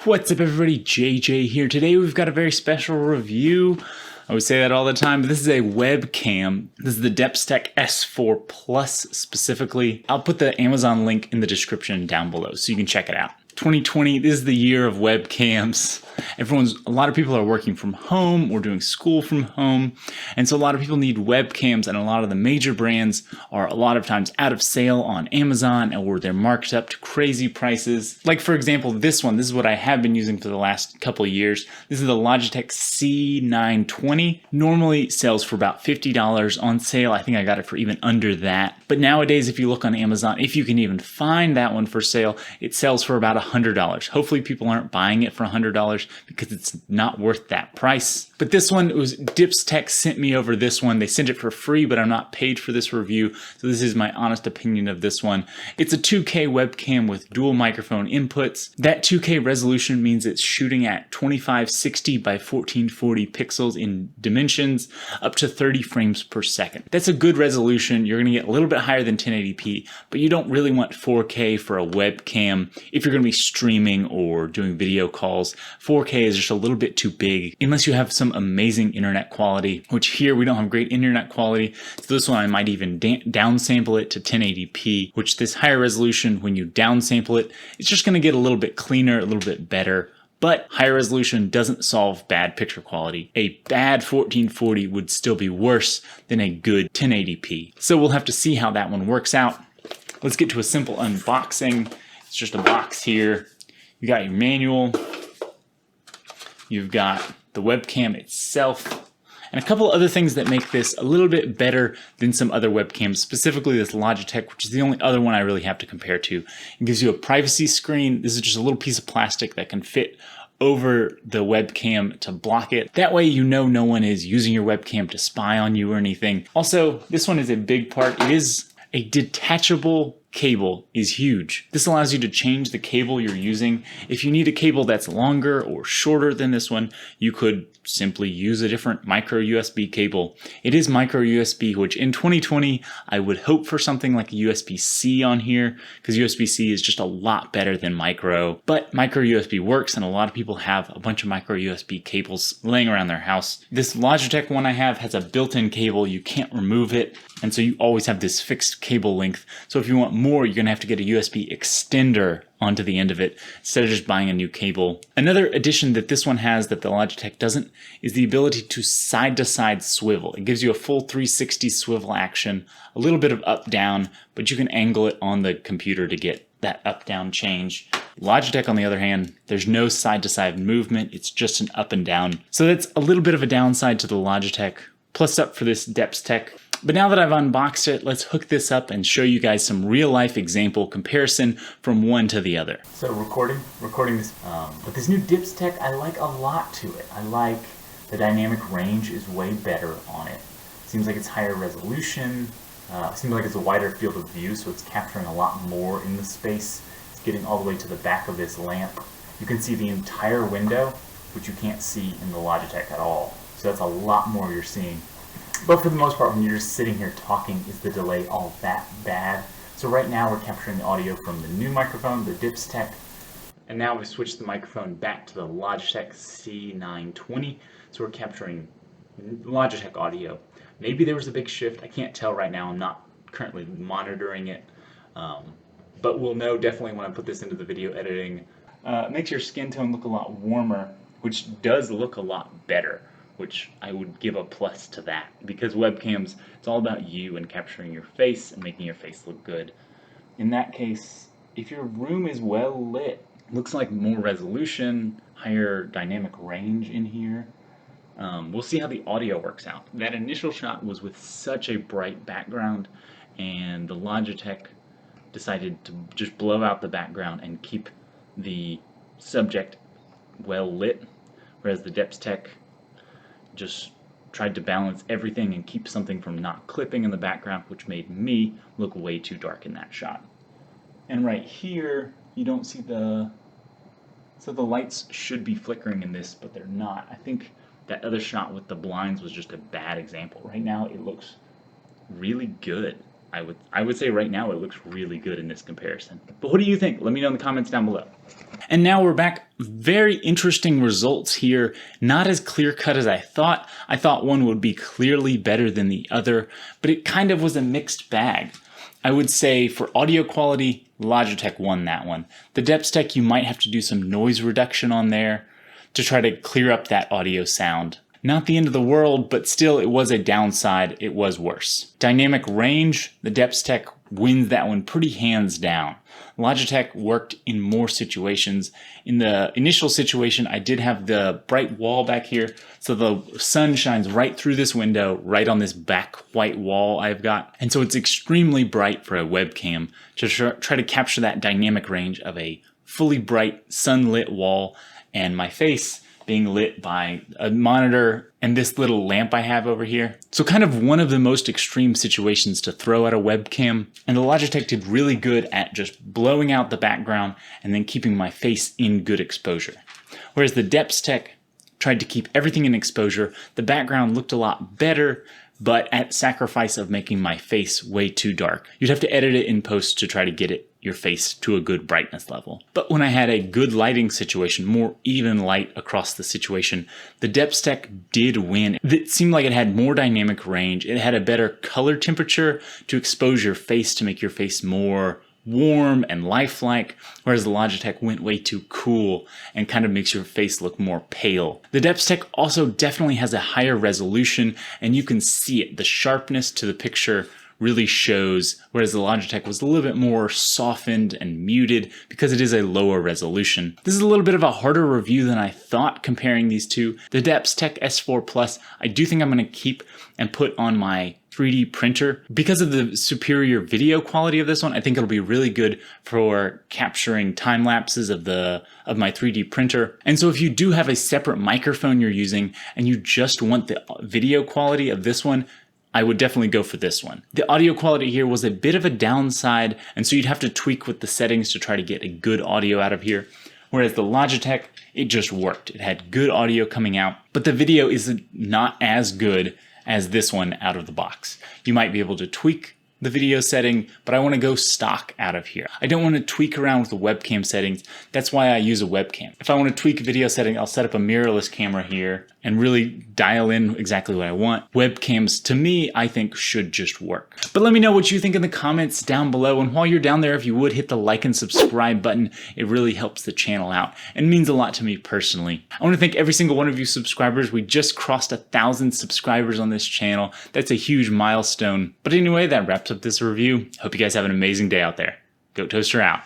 What's up everybody, JJ here. Today we've got a very special review. I would say that all the time, but this is a webcam. This is the Depstech S4 Plus specifically. I'll put the Amazon link in the description down below so you can check it out. 2020, this is the year of webcams. A lot of people are working from home or doing school from home. And so a lot of people need webcams, and a lot of the major brands are a lot of times out of sale on Amazon, or they're marked up to crazy prices. Like for example, this is what I have been using for the last couple of years. This is the Logitech C920. Normally sells for about $50 on sale. I think I got it for even under that. But nowadays, if you look on Amazon, if you can even find that one for sale, it sells for about $100. Hopefully people aren't buying it for $100 because it's not worth that price. But this one, it was Depstech sent me over this one. They sent it for free, but I'm not paid for this review. So this is my honest opinion of this one. It's a 2K webcam with dual microphone inputs. That 2K resolution means it's shooting at 2560 by 1440 pixels in dimensions, up to 30 frames per second. That's a good resolution. You're gonna get a little bit higher than 1080p, but you don't really want 4K for a webcam if you're gonna be streaming or doing video calls. 4K is just a little bit too big unless you have some amazing internet quality, which here we don't have great internet quality. So this one I might even downsample it to 1080p, which this higher resolution, when you downsample it, it's just gonna get a little bit cleaner, a little bit better. But higher resolution doesn't solve bad picture quality. A bad 1440 would still be worse than a good 1080p. So we'll have to see how that one works out. Let's get to a simple unboxing. It's just a box here. You got your manual. You've got the webcam itself, and a couple other things that make this a little bit better than some other webcams, specifically this Logitech, which is the only other one I really have to compare to. It gives you a privacy screen. This is just a little piece of plastic that can fit over the webcam to block it. That way you know no one is using your webcam to spy on you or anything. Also, this one is a big part. It is a detachable cable is huge. This allows you to change the cable you're using. If you need a cable that's longer or shorter than this one, you could simply use a different micro USB cable. It is micro USB, which in 2020, I would hope for something like a USB-C on here, because USB-C is just a lot better than micro. But micro USB works, and a lot of people have a bunch of micro USB cables laying around their house. This Logitech one I have has a built-in cable. You can't remove it, and so you always have this fixed cable length. So if you want more, you're gonna have to get a USB extender onto the end of it instead of just buying a new cable. Another addition that this one has that the Logitech doesn't is the ability to side-to-side swivel. It gives you a full 360 swivel action, a little bit of up-down, but you can angle it on the computer to get that up-down change. Logitech, on the other hand, there's no side-to-side movement. It's just an up and down. So that's a little bit of a downside to the Logitech. Plus up for this Depstech. But now that I've unboxed it, let's hook this up and show you guys some real life example comparison from one to the other. So recording this, but this new Depstech, I like a lot to it. I like the dynamic range is way better on it. Seems like it's higher resolution, seems like it's a wider field of view, so it's capturing a lot more in the space. It's getting all the way to the back of this lamp. You can see the entire window, which you can't see in the Logitech at all. So that's a lot more you're seeing. But for the most part, when you're just sitting here talking, is the delay all that bad? So right now we're capturing the audio from the new microphone, the Depstech. And now we switched the microphone back to the Logitech C920. So we're capturing Logitech audio. Maybe there was a big shift. I can't tell right now. I'm not currently monitoring it. But we'll know definitely when I put this into the video editing. It makes your skin tone look a lot warmer, which does look a lot better, which I would give a plus to that, because webcams, it's all about you and capturing your face and making your face look good. In that case, if your room is well lit, looks like more resolution, higher dynamic range in here. We'll see how the audio works out. That initial shot was with such a bright background, and the Logitech decided to just blow out the background and keep the subject well lit, whereas the Depstech just tried to balance everything and keep something from not clipping in the background, which made me look way too dark in that shot. And right here, you don't see so the lights should be flickering in this, but they're not. I think that other shot with the blinds was just a bad example. Right now, it looks really good. I would say right now it looks really good in this comparison. But what do you think? Let me know in the comments down below. And now we're back. Very interesting results here. Not as clear cut as I thought. I thought one would be clearly better than the other, but it kind of was a mixed bag. I would say for audio quality, Logitech won that one. The Depstech, you might have to do some noise reduction on there to try to clear up that audio sound. Not the end of the world, but still it was a downside. It was worse. Dynamic range, the Depstech wins that one pretty hands down. Logitech worked in more situations. In the initial situation, I did have the bright wall back here, so the sun shines right through this window, right on this back white wall I've got. And so it's extremely bright for a webcam to try to capture that dynamic range of a fully bright sunlit wall and my face being lit by a monitor and this little lamp I have over here. So kind of one of the most extreme situations to throw at a webcam. And the Logitech did really good at just blowing out the background and then keeping my face in good exposure. Whereas the Depstech tried to keep everything in exposure. The background looked a lot better, but at sacrifice of making my face way too dark. You'd have to edit it in post to try to get your face to a good brightness level. But when I had a good lighting situation, more even light across the situation, the Depstech did win. It seemed like it had more dynamic range. It had a better color temperature to expose your face to make your face more warm and lifelike, whereas the Logitech went way too cool and kind of makes your face look more pale. The Depstech also definitely has a higher resolution, and you can see it. The sharpness to the picture really shows, whereas the Logitech was a little bit more softened and muted because it is a lower resolution. This is a little bit of a harder review than I thought comparing these two. The Depstech S4 Plus, I do think I'm going to keep and put on my 3D printer. Because of the superior video quality of this one, I think it'll be really good for capturing time lapses of my 3D printer. And so if you do have a separate microphone you're using and you just want the video quality of this one, I would definitely go for this one. The audio quality here was a bit of a downside, and so you'd have to tweak with the settings to try to get a good audio out of here. Whereas the Logitech, it just worked. It had good audio coming out, but the video is not as good as this one out of the box. You might be able to tweak the video setting, but I want to go stock out of here. I don't want to tweak around with the webcam settings. That's why I use a webcam. If I want to tweak a video setting, I'll set up a mirrorless camera here and really dial in exactly what I want. Webcams, to me, I think should just work. But let me know what you think in the comments down below. And while you're down there, if you would hit the like and subscribe button, it really helps the channel out and means a lot to me personally. I want to thank every single one of you subscribers. We just crossed 1,000 subscribers on this channel. That's a huge milestone. But anyway, that wraps up this review. Hope you guys have an amazing day out there. Goat Toaster out.